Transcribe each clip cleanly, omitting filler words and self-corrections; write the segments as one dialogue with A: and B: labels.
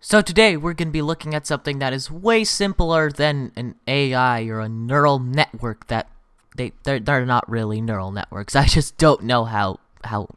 A: So today we're going to be looking at something that is way simpler than an AI or a neural network that they're not really neural networks. I just don't know how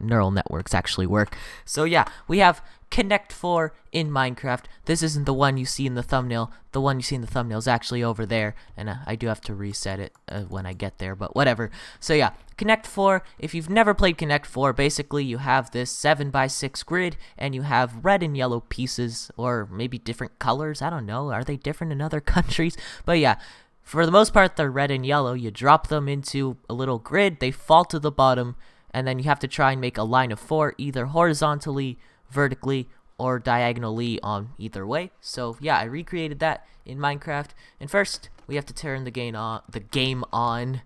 A: neural networks actually work. So yeah, we have Connect 4 in Minecraft. This isn't the one you see in the thumbnail. The one you see in the thumbnail is actually over there, and I do have to reset it when I get there, but whatever. So yeah, Connect 4, if you've never played Connect 4, basically you have this 7x6 grid, and you have red and yellow pieces, or maybe different colors. I don't know. Are they different in other countries? But yeah, for the most part, they're red and yellow. You drop them into a little grid, they fall to the bottom, and then you have to try and make a line of 4, either horizontally, vertically, or diagonally on either way. So yeah, I recreated that in Minecraft. And first, we have to turn the game on.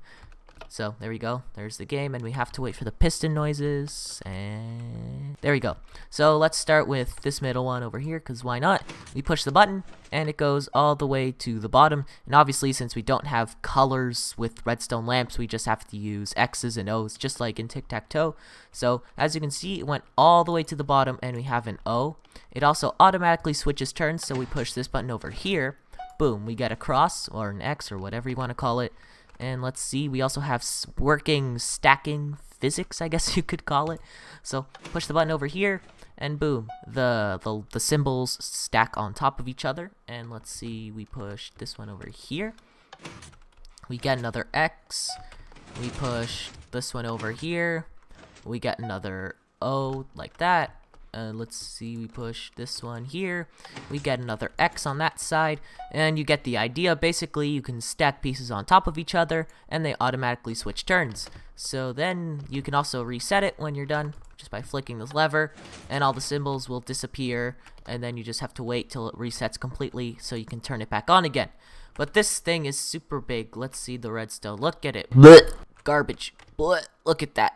A: So there we go. There's the game, and we have to wait for the piston noises. And there we go. So let's start with this middle one over here, because why not? We push the button, and it goes all the way to the bottom. And obviously, since we don't have colors with redstone lamps, we just have to use X's and O's, just like in tic-tac-toe. So as you can see, it went all the way to the bottom, and we have an O. It also automatically switches turns, so we push this button over here. Boom, we get a cross, or an X, or whatever you want to call it. And let's see, we also have working stacking physics, I guess you could call it. So push the button over here, and boom, the symbols stack on top of each other. And let's see, we push this one over here, we get another X. We push this one over here, we get another O, like that. Let's see, we push this one here, we get another X on that side, and you get the idea. Basically, you can stack pieces on top of each other, and they automatically switch turns. So then you can also reset it when you're done, just by flicking this lever, and all the symbols will disappear, and then you just have to wait till it resets completely so you can turn it back on again. But this thing is super big. Let's see the redstone. Look at it. Blech. Garbage. Blech. Look at that.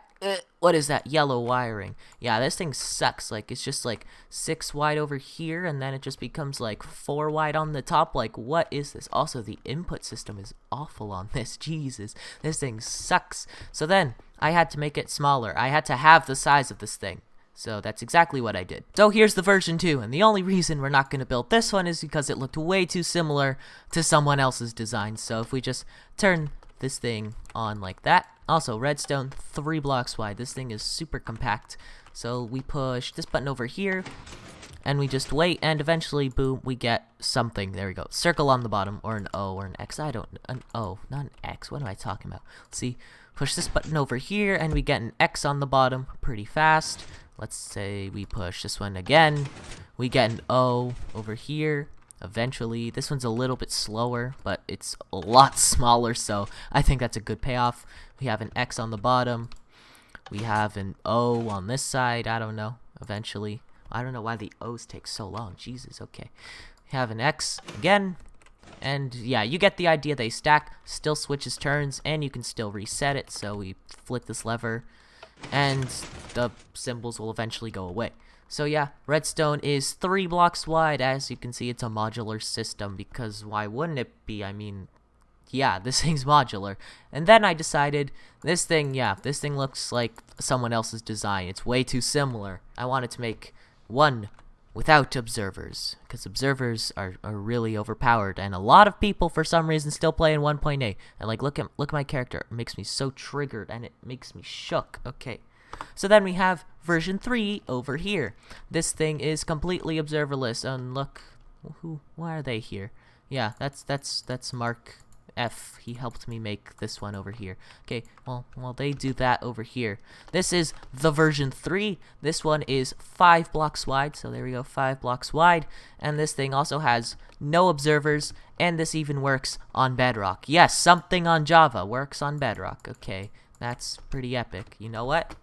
A: What is that yellow wiring? Yeah, this thing sucks. Like, it's just like 6 wide over here, and then it just becomes like 4 wide on the top. Like, what is this? Also, the input system is awful on this. Jesus, this thing sucks. So then I had to make it smaller. I had to have the size of this thing. So that's exactly what I did. So here's the version 2, and the only reason we're not going to build this one is because it looked way too similar to someone else's design. So if we just turn this thing on like that. Also, redstone 3 blocks wide. This thing is super compact. So we push this button over here, and we just wait, and eventually, boom, we get something. There we go. Circle on the bottom, or an O, or an X. An O, not an X. What am I talking about? Let's see. Push this button over here, and we get an X on the bottom pretty fast. Let's say we push this one again. We get an O over here. Eventually, this one's a little bit slower, but it's a lot smaller, so I think that's a good payoff. We have an X on the bottom. We have an O on this side. I don't know. Eventually. I don't know why the O's take so long. Jesus, okay. We have an X again. And yeah, you get the idea. They stack, still switches turns, and you can still reset it. So we flick this lever, and the symbols will eventually go away. So yeah, redstone is 3 blocks wide. As you can see, it's a modular system, because why wouldn't it be? I mean, yeah, this thing's modular. And then I decided, this thing looks like someone else's design. It's way too similar. I wanted to make one without observers, because observers are really overpowered, and a lot of people for some reason still play in 1.8. And like, look at my character. It makes me so triggered, and it makes me shook. Okay. So then we have version 3 over here. This thing is completely observerless, and look, why are they here? Yeah, that's Mark F. He helped me make this one over here. Okay, well, they do that over here. This is the version 3. This one is 5 blocks wide, so there we go, 5 blocks wide. And this thing also has no observers, and this even works on Bedrock. Yes, something on Java works on Bedrock. Okay, that's pretty epic. You know what?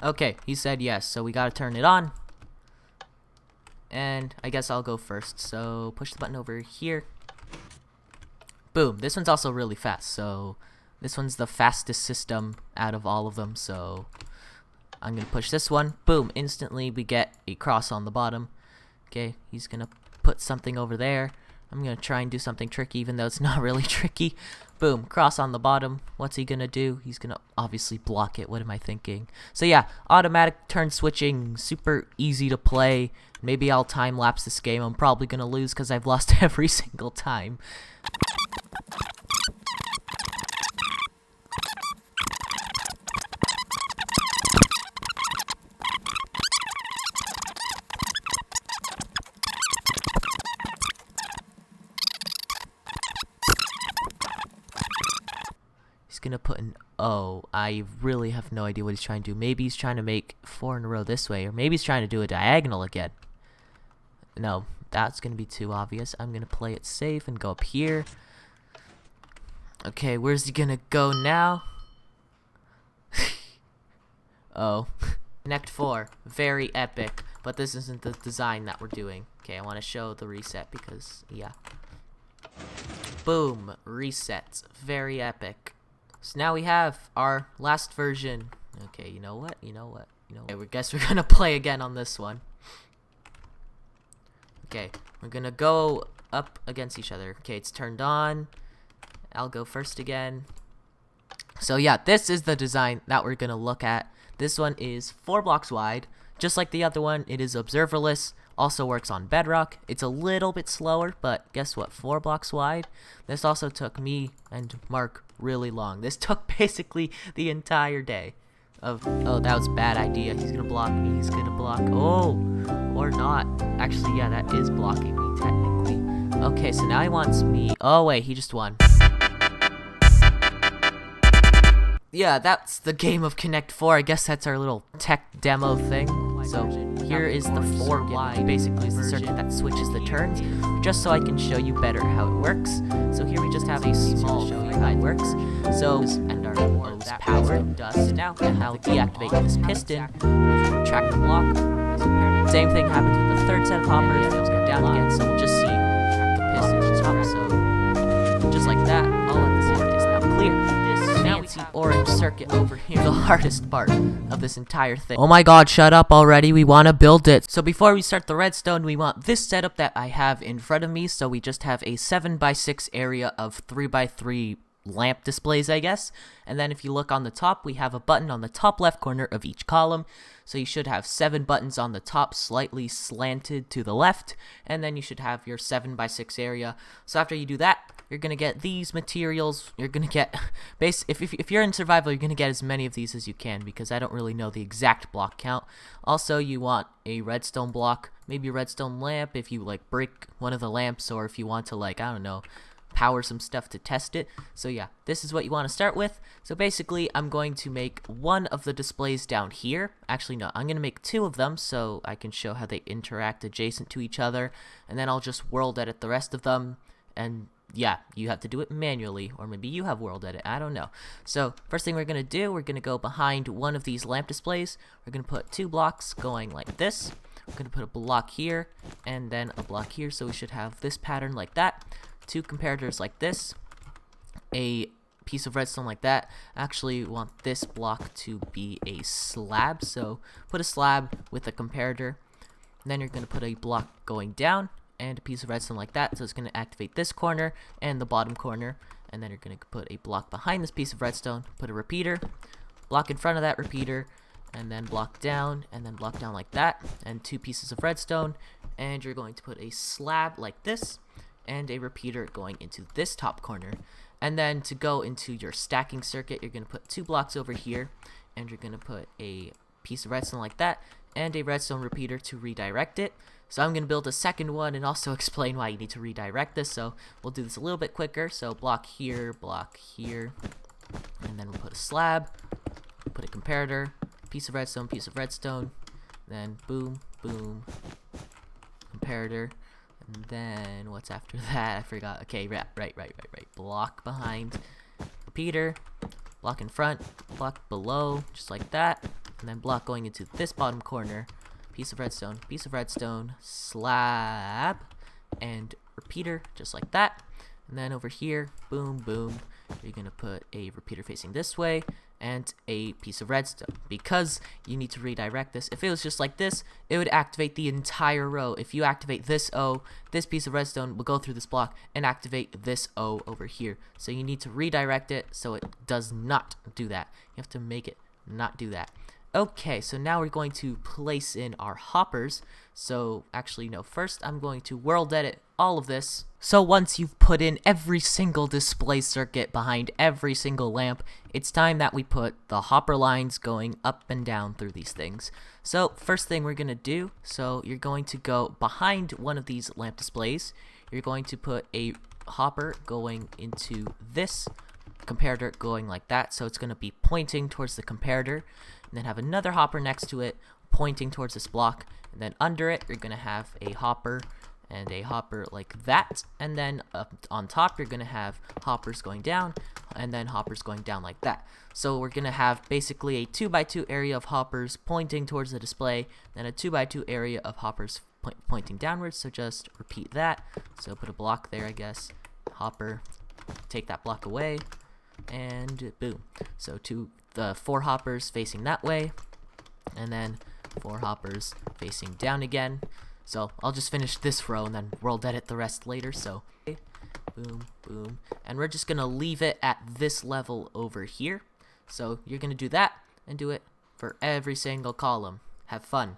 A: Okay, he said yes, so we gotta turn it on. And I guess I'll go first. So push the button over here. Boom. This one's also really fast, so this one's the fastest system out of all of them. So I'm gonna push this one. Boom. Instantly we get a cross on the bottom. Okay, he's gonna put something over there. I'm gonna try and do something tricky, even though it's not really tricky. Boom, cross on the bottom. What's he gonna do? He's gonna obviously block it. What am I thinking? So yeah, automatic turn switching, super easy to play. Maybe I'll time lapse this game. I'm probably gonna lose because I've lost every single time. He's gonna put an O. I really have no idea what he's trying to do. Maybe he's trying to make 4 in a row this way, or maybe he's trying to do a diagonal again. No, that's gonna be too obvious. I'm gonna play it safe and go up here. Okay, where's he gonna go now? Oh. Connect 4. Very epic. But this isn't the design that we're doing. Okay, I want to show the reset because, yeah. Boom. Reset. Very epic. So now we have our last version. Okay, you know what? Okay, we guess we're gonna play again on this one. Okay, we're gonna go up against each other. Okay, it's turned on. I'll go first again. So yeah, this is the design that we're gonna look at. This one is 4 blocks wide. Just like the other one, it is observerless. Also works on Bedrock. It's a little bit slower, but guess what? 4 blocks wide. This also took me and Mark really long. This took basically the entire day. Oh, that was a bad idea. He's gonna block me. He's gonna block. Oh, or not. Actually, yeah, that is blocking me technically. Okay, so now he wants me. Oh wait, he just won. Yeah, that's the game of Connect 4. I guess that's our little tech demo thing. So here is the 4 wide. Basically, is the circuit that switches the turns, just so I can show you better how it works. So here we just have a small view how it works. So and our O's power does now, and I'll deactivate this piston, retract the block. Same thing happens with the third set of hoppers. Those go down again. So we'll just see the piston top. So just like that, all of this area is now clear. Fancy orange circuit over here, the hardest part of this entire thing. Oh my god, shut up already, we want to build it. So before we start the redstone, we want this setup that I have in front of me. So we just have a 7x6 area of 3x3 lamp displays, I guess. And then if you look on the top, we have a button on the top left corner of each column. So you should have 7 buttons on the top, slightly slanted to the left, and then you should have your 7x6 area. So after you do that, you're gonna get these materials. You're gonna get if you're in survival, you're gonna get as many of these as you can, because I don't really know the exact block count. Also, you want a redstone block, maybe a redstone lamp if you like break one of the lamps, or if you want to, like, I don't know, power some stuff to test it. So yeah, this is what you want to start with. So basically, I'm going to make one of the displays down here. Actually, no, I'm going to make 2 of them so I can show how they interact adjacent to each other, and then I'll just world edit the rest of them. And yeah, you have to do it manually, or maybe you have world edit, I don't know. So first thing we're going to do, we're going to go behind one of these lamp displays. We're going to put 2 blocks going like this. We're going to put a block here and then a block here, so we should have this pattern like that. 2 comparators like this, a piece of redstone like that. Actually, we want this block to be a slab, so put a slab with a comparator. And then you're going to put a block going down and a piece of redstone like that, so it's going to activate this corner and the bottom corner. And then you're going to put a block behind this piece of redstone, put a repeater, block in front of that repeater, and then block down, and then block down like that, and 2 pieces of redstone. And you're going to put a slab like this, and a repeater going into this top corner. And then to go into your stacking circuit, you're going to put 2 blocks over here, and you're going to put a piece of redstone like that, and a redstone repeater to redirect it. So I'm going to build a second one and also explain why you need to redirect this. So we'll do this a little bit quicker. So block here, and then we'll put a slab, put a comparator, piece of redstone, then boom, boom, comparator. And then what's after that? I forgot. Okay, right. Block behind, repeater, block in front, block below, just like that. And then block going into this bottom corner, piece of redstone, slab, and repeater, just like that. And then over here, boom, boom, you're going to put a repeater facing this way, and a piece of redstone, because you need to redirect this. If it was just like this, it would activate the entire row. If you activate this O, this piece of redstone will go through this block and activate this O over here. So you need to redirect it so it does not do that. You have to make it not do that. Okay, so now we're going to place in our hoppers. So actually, no, first I'm going to world edit all of this. So once you've put in every single display circuit behind every single lamp, it's time that we put the hopper lines going up and down through these things. So first thing we're gonna do, so you're going to go behind one of these lamp displays. You're going to put a hopper going into this comparator going like that, so it's going to be pointing towards the comparator, and then have another hopper next to it pointing towards this block, and then under it you're going to have a hopper and a hopper like that, and then up on top you're going to have hoppers going down and then hoppers going down like that. So we're going to have basically a 2x2 area of hoppers pointing towards the display, then a 2x2 area of hoppers pointing downwards. So just repeat that. So put a block there, I guess, hopper, take that block away, and boom. So the 4 hoppers facing that way, and then 4 hoppers facing down again. So I'll just finish this row and then world edit the rest later. So boom, boom, and we're just gonna leave it at this level over here. So you're gonna do that and do it for every single column. Have fun.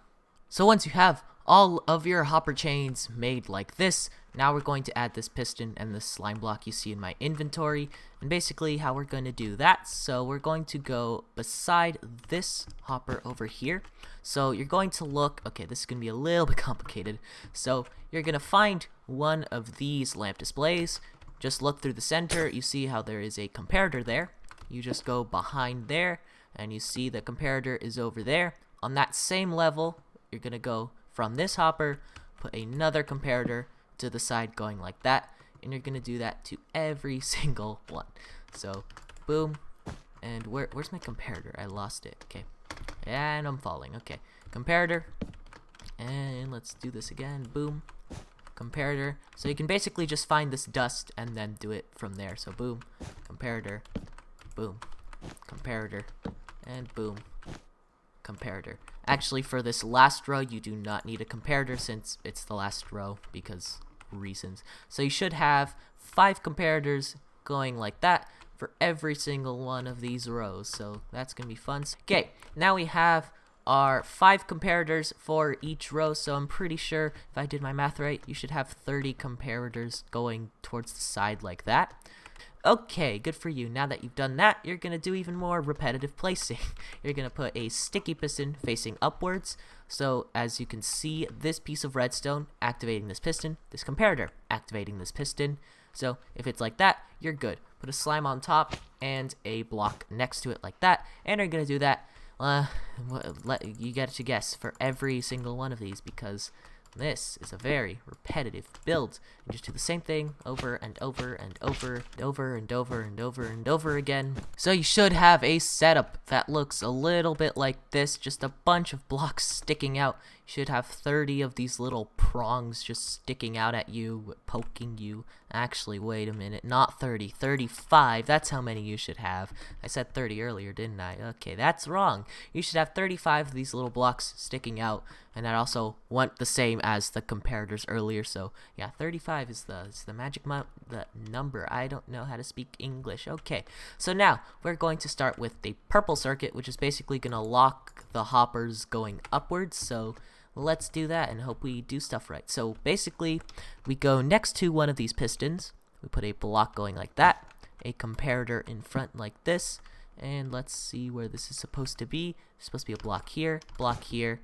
A: So once you have all of your hopper chains made like this, now we're going to add this piston and this slime block you see in my inventory. And basically how we're going to do that, so we're going to go beside this hopper over here. So you're going to look, okay, this is going to be a little bit complicated. So you're going to find one of these lamp displays, just look through the center, you see how there is a comparator there. You just go behind there and you see the comparator is over there. On that same level, you're going to go from this hopper, put another comparator to the side going like that, and you're gonna do that to every single one. So boom, and where's my comparator? I lost it. Okay, and I'm falling. Okay, comparator, and let's do this again. Boom, comparator. So you can basically just find this dust and then do it from there. So boom, comparator, boom, comparator, and boom, comparator. Actually, for this last row, you do not need a comparator since it's the last row because reasons. So you should have 5 comparators going like that for every single one of these rows. So that's gonna be fun. Okay, now we have our 5 comparators for each row. So I'm pretty sure if I did my math right, you should have 30 comparators going towards the side like that. Okay, good for you. Now that you've done that, you're going to do even more repetitive placing. You're going to put a sticky piston facing upwards. So as you can see, this piece of redstone activating this piston, this comparator activating this piston. So if it's like that, you're good. Put a slime on top and a block next to it like that. And you're going to do that, you get to guess, for every single one of these, because this is a very repetitive build. You just do the same thing over and over and over and over and over and over and over again. So you should have a setup that looks a little bit like this, just a bunch of blocks sticking out. You should have 30 of these little prongs just sticking out at you, poking you. Actually, wait a minute, not 30, 35. That's how many you should have. I said 30 earlier, didn't I? Okay, that's wrong. You should have 35 of these little blocks sticking out, and that also went the same as the comparators earlier. So yeah, 35 is the magic the number. I don't know how to speak English. Okay, so now we're going to start with the purple circuit, which is basically going to lock the hoppers going upwards. So let's do that and hope we do stuff right. So basically, we go next to one of these pistons. We put a block going like that, a comparator in front like this, and let's see where this is supposed to be. It's supposed to be a block here,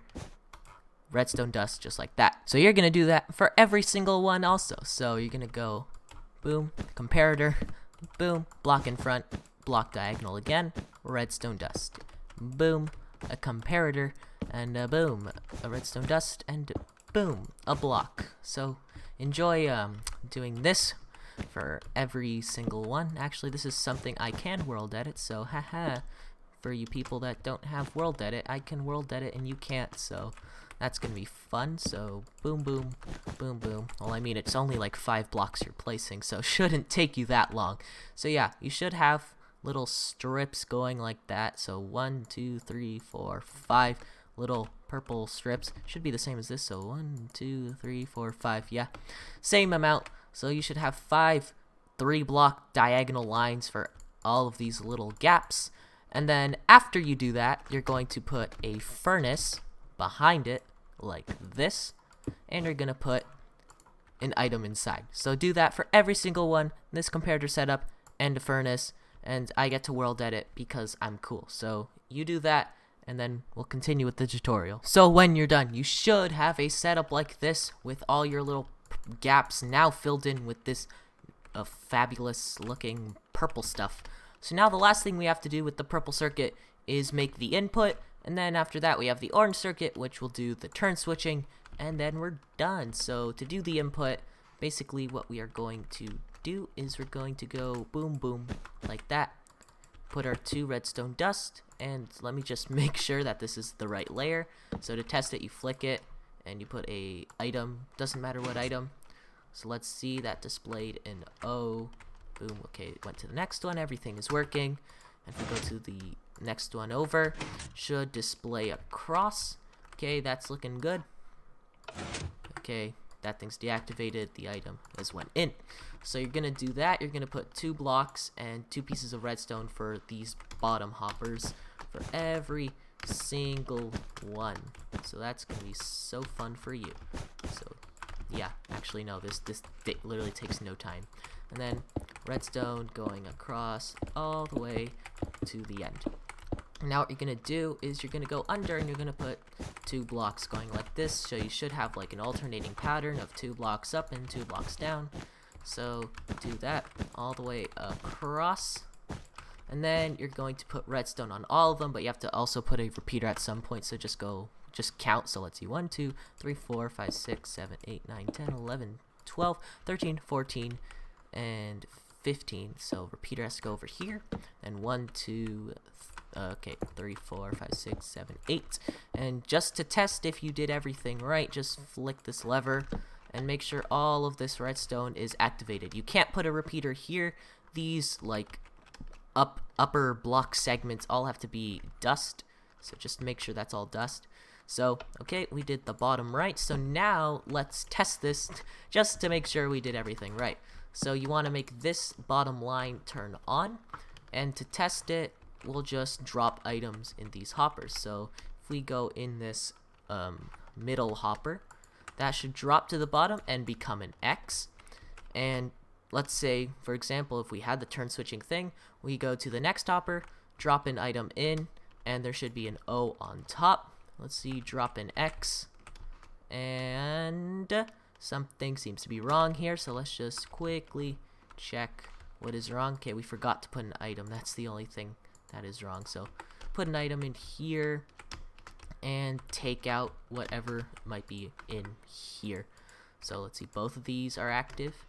A: redstone dust, just like that. So you're gonna do that for every single one also. So you're gonna go boom, comparator, boom, block in front, block diagonal again, redstone dust, boom, a comparator, and boom, a redstone dust, and boom, a block. So enjoy doing this for every single one. Actually, this is something I can world edit, so haha, for you people that don't have world edit, I can world edit and you can't, so that's gonna be fun. So boom, boom, boom, boom. Well, I mean, it's only like 5 blocks you're placing, so shouldn't take you that long. So yeah, you should have little strips going like that. So 1, 2, 3, 4, 5 little purple strips. Should be the same as this. So 1, 2, 3, 4, 5. Yeah, same amount. So you should have 5 3-block diagonal lines for all of these little gaps. And then after you do that, you're going to put a furnace behind it like this, and you're gonna put an item inside. So do that for every single one. This comparator setup and a furnace, and I get to world edit because I'm cool. So you do that, and then we'll continue with the tutorial. So when you're done, you should have a setup like this with all your little gaps now filled in with this fabulous looking purple stuff. So now the last thing we have to do with the purple circuit is make the input, and then after that we have the orange circuit, which will do the turn switching, and then we're done. So to do the input, basically what we are going to do is we're going to go boom boom like that, put our 2 redstone dust, and let me just make sure that this is the right layer. So to test it, you flick it and you put a item, doesn't matter what item. So let's see that displayed in O. Boom. Okay, it went to the next one. Everything is working. And if we go to the next one over, should display a cross. Okay, that's looking good. Okay, that thing's deactivated. The item has went in. So you're gonna do that. You're gonna put 2 blocks and 2 pieces of redstone for these bottom hoppers for every single one. So that's gonna be so fun for you. So yeah, actually no, this literally takes no time. And then redstone going across all the way to the end. Now what you're gonna do is you're gonna go under and you're gonna put 2 blocks going like this. So you should have like an alternating pattern of 2 blocks up and 2 blocks down. So do that all the way across. And then you're going to put redstone on all of them, but you have to also put a repeater at some point. So just count. So let's see, 1, 2, 3, 4, 5, 6, 7, 8, 9, 10, 11, 12, 13, 14, and 15. So repeater has to go over here. And 1, 2, okay, 3, 4, 5, 6, 7, 8. And just to test if you did everything right, just flick this lever and make sure all of this redstone is activated. You can't put a repeater here. These like upper block segments all have to be dust. So just make sure that's all dust. So, okay, we did the bottom right. So now let's test this just to make sure we did everything right. So you want to make this bottom line turn on. And to test it, we'll just drop items in these hoppers. So if we go in this middle hopper, that should drop to the bottom and become an X. And let's say, for example, if we had the turn switching thing, we go to the next hopper, drop an item in, and there should be an O on top. Let's see, drop an X, and something seems to be wrong here, so let's just quickly check what is wrong. Okay, we forgot to put an item. That's the only thing that is wrong. So put an item in here and take out whatever might be in here. So let's see, both of these are active.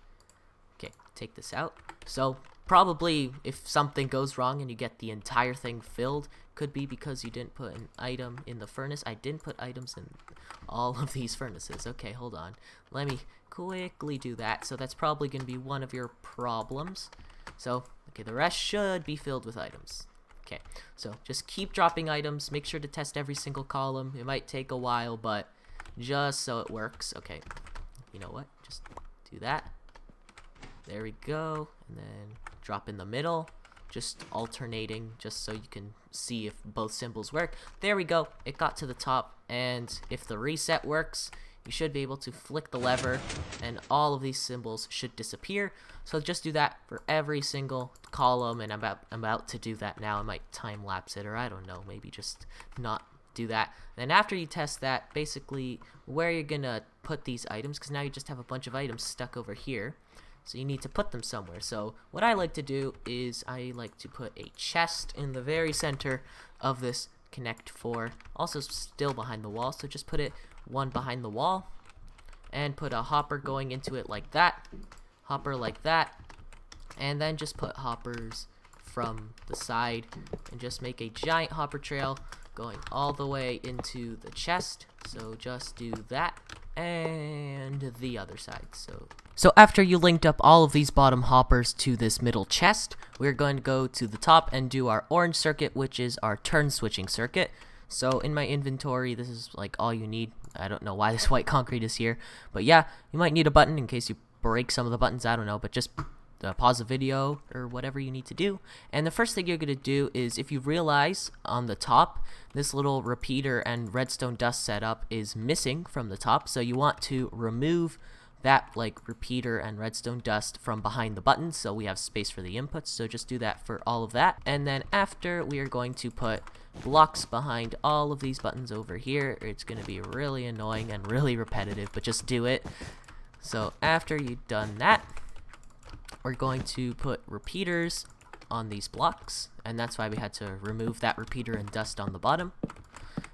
A: Okay, take this out. So probably if something goes wrong and you get the entire thing filled, could be because you didn't put an item in the furnace. I didn't put items in all of these furnaces. Okay, hold on. Let me quickly do that. So that's probably going to be one of your problems. So, okay, the rest should be filled with items. Okay, so just keep dropping items. Make sure to test every single column. It might take a while, but just so it works. Okay, you know what? Just do that. There we go. And then drop in the middle. Just alternating, just so you can see if both symbols work. There we go. It got to the top. And if the reset works, you should be able to flick the lever and all of these symbols should disappear. So just do that for every single column, and I'm about to do that now. I might time lapse it, or I don't know, maybe just not do that. Then after you test that, basically where you're gonna put these items, because now you just have a bunch of items stuck over here, so you need to put them somewhere. So what I like to do is I like to put a chest in the very center of this Connect 4, also still behind the wall, so just put it one behind the wall and put a hopper going into it like that, hopper like that, and then just put hoppers from the side and just make a giant hopper trail going all the way into the chest. So just do that, and the other side. So after you linked up all of these bottom hoppers to this middle chest, we're going to go to the top and do our orange circuit, which is our turn switching circuit. So in my inventory, this is like all you need. I don't know why this white concrete is here, but yeah, you might need a button in case you break some of the buttons, I don't know, but just pause the video or whatever you need to do. And the first thing you're going to do is, if you realize on the top, this little repeater and redstone dust setup is missing from the top, so you want to remove that like repeater and redstone dust from behind the buttons so we have space for the inputs. So just do that for all of that. And then after, we are going to put blocks behind all of these buttons over here. It's going to be really annoying and really repetitive, but just do it. So after you've done that, we're going to put repeaters on these blocks, and that's why we had to remove that repeater and dust on the bottom.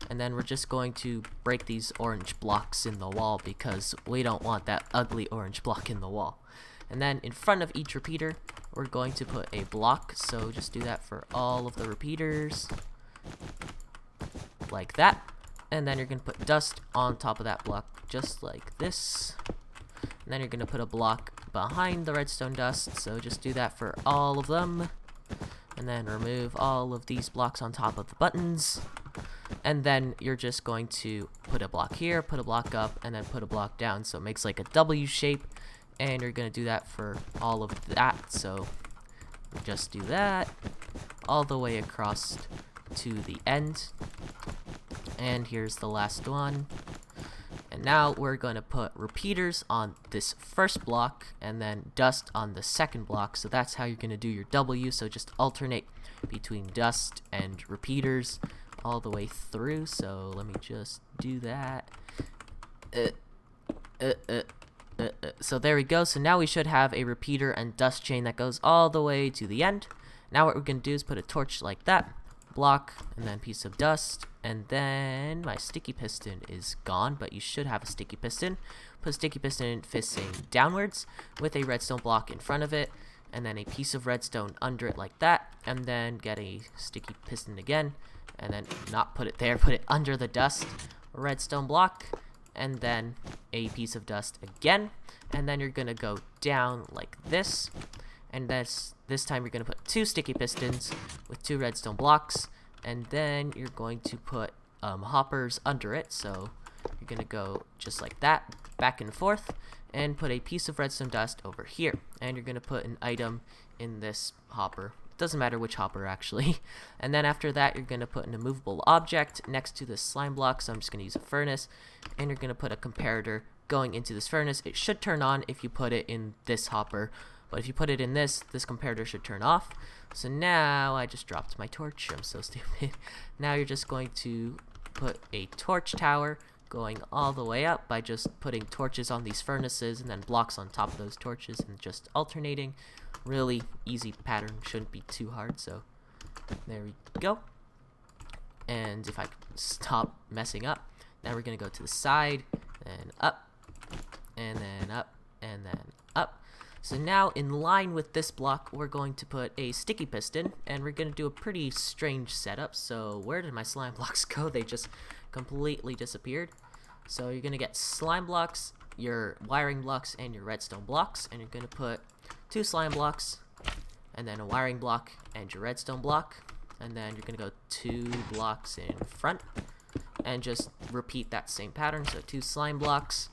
A: And then we're just going to break these orange blocks in the wall because we don't want that ugly orange block in the wall. And then in front of each repeater, we're going to put a block, so just do that for all of the repeaters, like that. And then you're going to put dust on top of that block, just like this. And then you're going to put a block behind the redstone dust, so just do that for all of them. And then remove all of these blocks on top of the buttons. And then you're just going to put a block here, put a block up, and then put a block down, so it makes like a W shape. And you're going to do that for all of that, so just do that all the way across to the end. And here's the last one. And now we're going to put repeaters on this first block and then dust on the second block. So that's how you're going to do your W. So just alternate between dust and repeaters all the way through. So let me just do that. So there we go. So now we should have a repeater and dust chain that goes all the way to the end. Now what we're going to do is put a torch like that, block, and then piece of dust. And then my sticky piston is gone, but you should have a sticky piston. Put a sticky piston facing downwards with a redstone block in front of it, and then a piece of redstone under it like that. And then get a sticky piston again, and then not put it there, put it under the dust, a redstone block, and then a piece of dust again. And then you're going to go down like this. And this time you're going to put 2 sticky pistons with 2 redstone blocks. And then you're going to put hoppers under it. So you're going to go just like that, back and forth, and put a piece of redstone dust over here. And you're going to put an item in this hopper. Doesn't matter which hopper, actually. And then after that, you're going to put an immovable object next to this slime block. So I'm just going to use a furnace. And you're going to put a comparator going into this furnace. It should turn on if you put it in this hopper. But if you put it in this comparator should turn off. So now I just dropped my torch. I'm so stupid. Now you're just going to put a torch tower going all the way up by just putting torches on these furnaces and then blocks on top of those torches and just alternating. Really easy pattern, shouldn't be too hard. So there we go. And if I stop messing up, now we're going to go to the side and up and then up and then up. So now in line with this block, we're going to put a sticky piston, and we're going to do a pretty strange setup. So where did my slime blocks go? They just completely disappeared. So you're going to get slime blocks, your wiring blocks, and your redstone blocks, and you're going to put 2 slime blocks, and then a wiring block, and your redstone block, and then you're going to go 2 blocks in front, and just repeat that same pattern. So 2 slime blocks,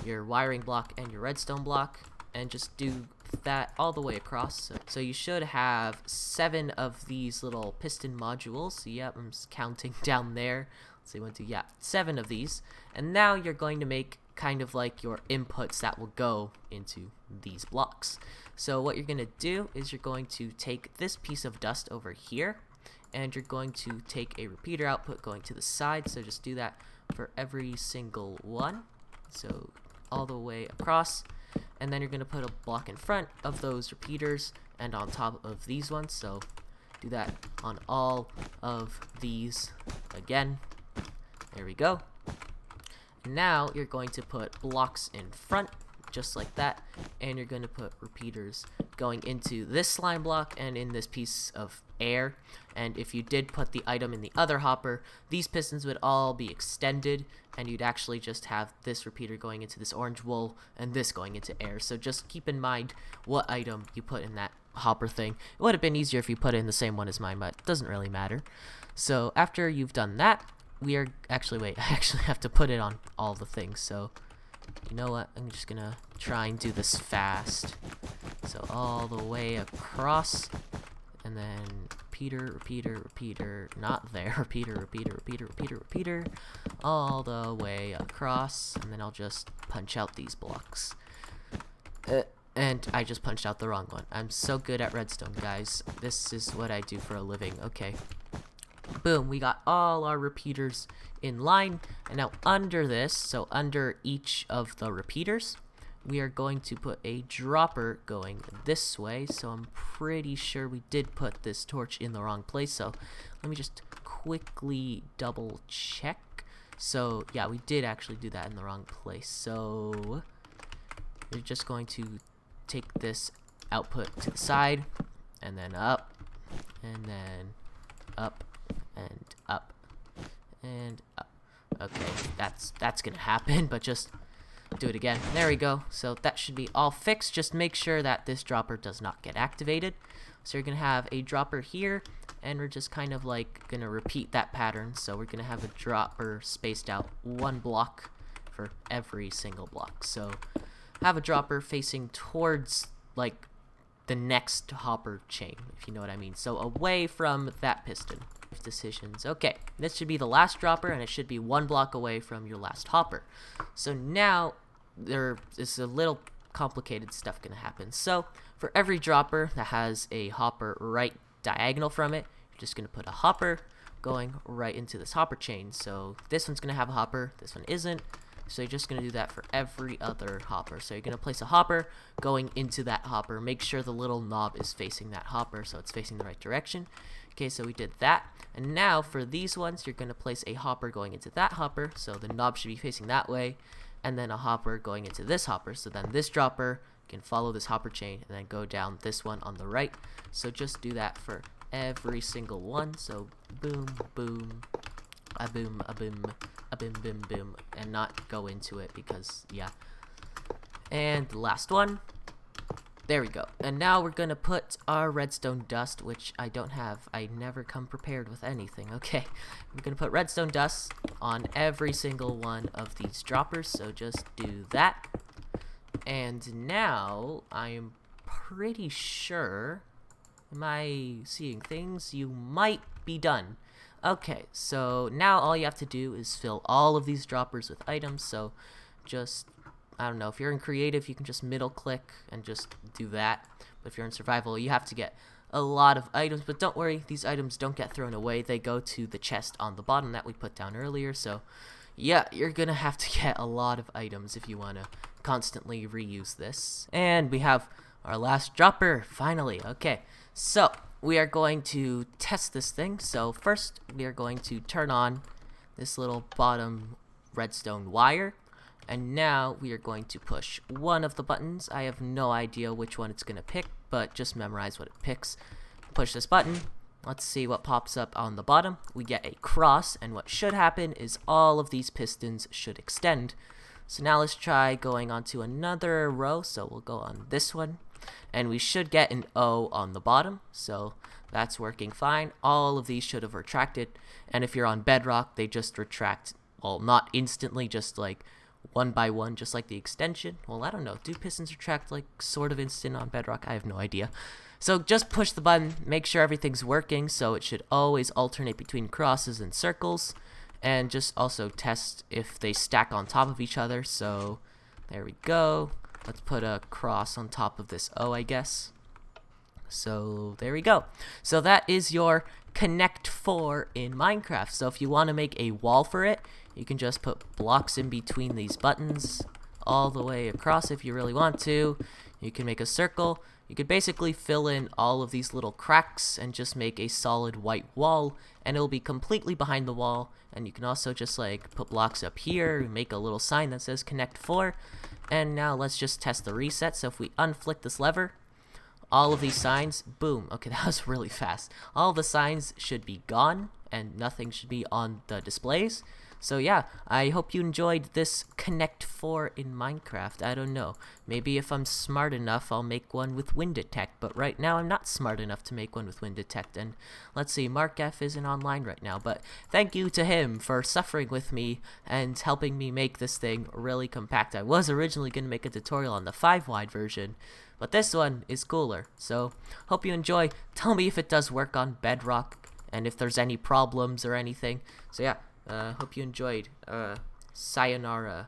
A: your wiring block, and your redstone block, and just do that all the way across. So you should have 7 of these little piston modules. Yep, I'm just counting down there. Let's see, 1, 2, yeah, 7 of these. And now you're going to make kind of like your inputs that will go into these blocks. So what you're going to do is you're going to take this piece of dust over here, and you're going to take a repeater output going to the side. So just do that for every single one. So all the way across. And then you're going to put a block in front of those repeaters and on top of these ones. So do that on all of these again. There we go. Now you're going to put blocks in front, just like that. And you're going to put repeaters going into this slime block and in this piece of air. And if you did put the item in the other hopper, these pistons would all be extended, and you'd actually just have this repeater going into this orange wool and this going into air. So just keep in mind what item you put in that hopper thing. It would have been easier if you put it in the same one as mine, but it doesn't really matter. So after you've done that, we are actually, wait, I actually have to put it on all the things. So you know what, I'm just gonna try and do this fast. So all the way across, and then repeater, not there, repeater, all the way across, and then I'll just punch out these blocks. And I just punched out the wrong one. I'm so good at redstone, guys. This is what I do for a living. Okay. Boom, we got all our repeaters in line, and now under this, so under each of the repeaters, we are going to put a dropper going this way. So I'm pretty sure we did put this torch in the wrong place, so let me just quickly double check. So yeah, we did actually do that in the wrong place. So we're just going to take this output to the side, and then up, and then up, and up, and up. Okay, that's gonna happen, but just do it again. There we go. So that should be all fixed. Just make sure that this dropper does not get activated. So you're gonna have a dropper here, and we're just kind of like gonna repeat that pattern. So we're gonna have a dropper spaced out 1 block for every single block. So have a dropper facing towards like the next hopper chain, if you know what I mean. So away from that piston. Decisions. Okay, this should be the last dropper, and it should be 1 block away from your last hopper. So now there is a little complicated stuff gonna happen. So for every dropper that has a hopper right diagonal from it, you're just gonna put a hopper going right into this hopper chain. So this one's gonna have a hopper, this one isn't. So you're just gonna do that for every other hopper. So you're gonna place a hopper going into that hopper. Make sure the little knob is facing that hopper, so it's facing the right direction. Okay, so we did that. And now for these ones, you're gonna place a hopper going into that hopper, so the knob should be facing that way, and then a hopper going into this hopper. So then this dropper can follow this hopper chain and then go down this one on the right. So just do that for every single one. So boom, boom, a boom, a boom, a boom, boom, boom, and not go into it because, yeah. And the last one. There we go. And now we're gonna put our redstone dust, which I don't have. I never come prepared with anything. Okay, we're gonna put redstone dust on every single one of these droppers, so just do that. And now I'm pretty sure, am I seeing things? You might be done. Okay, so now all you have to do is fill all of these droppers with items. So just, I don't know, if you're in creative, you can just middle click and just do that. But if you're in survival, you have to get a lot of items. But don't worry, these items don't get thrown away. They go to the chest on the bottom that we put down earlier. So yeah, you're gonna have to get a lot of items if you want to constantly reuse this. And we have our last dropper, finally. Okay, so we are going to test this thing. So first, we are going to turn on this little bottom redstone wire. And now we are going to push one of the buttons. I have no idea which one it's going to pick, but just memorize what it picks. Push this button. Let's see what pops up on the bottom. We get a cross, and what should happen is all of these pistons should extend. So now let's try going on to another row. So we'll go on this one, and we should get an O on the bottom. So that's working fine. All of these should have retracted, and if you're on Bedrock, they just retract, well, not instantly, just like one by one, just like the extension. Well, I don't know. Do pistons retract like sort of instant on Bedrock? I have no idea. So just push the button, make sure everything's working, so it should always alternate between crosses and circles, and just also test if they stack on top of each other. So there we go. Let's put a cross on top of this O, I guess. So there we go. So that is your Connect 4 in Minecraft. So if you want to make a wall for it, you can just put blocks in between these buttons all the way across if you really want to. You can make a circle. You could basically fill in all of these little cracks and just make a solid white wall, and it'll be completely behind the wall. And you can also just like put blocks up here, make a little sign that says Connect 4. And now let's just test the reset. So if we unflick this lever, all of these signs, boom. Okay, that was really fast. All the signs should be gone, and nothing should be on the displays. So yeah, I hope you enjoyed this Connect 4 in Minecraft. I don't know. Maybe if I'm smart enough, I'll make one with Wind Detect. But right now, I'm not smart enough to make one with Wind Detect. And let's see, Mark F isn't online right now. But thank you to him for suffering with me and helping me make this thing really compact. I was originally going to make a tutorial on the 5-wide version, but this one is cooler. So hope you enjoy. Tell me if it does work on Bedrock and if there's any problems or anything. So yeah. Hope you enjoyed. Sayonara.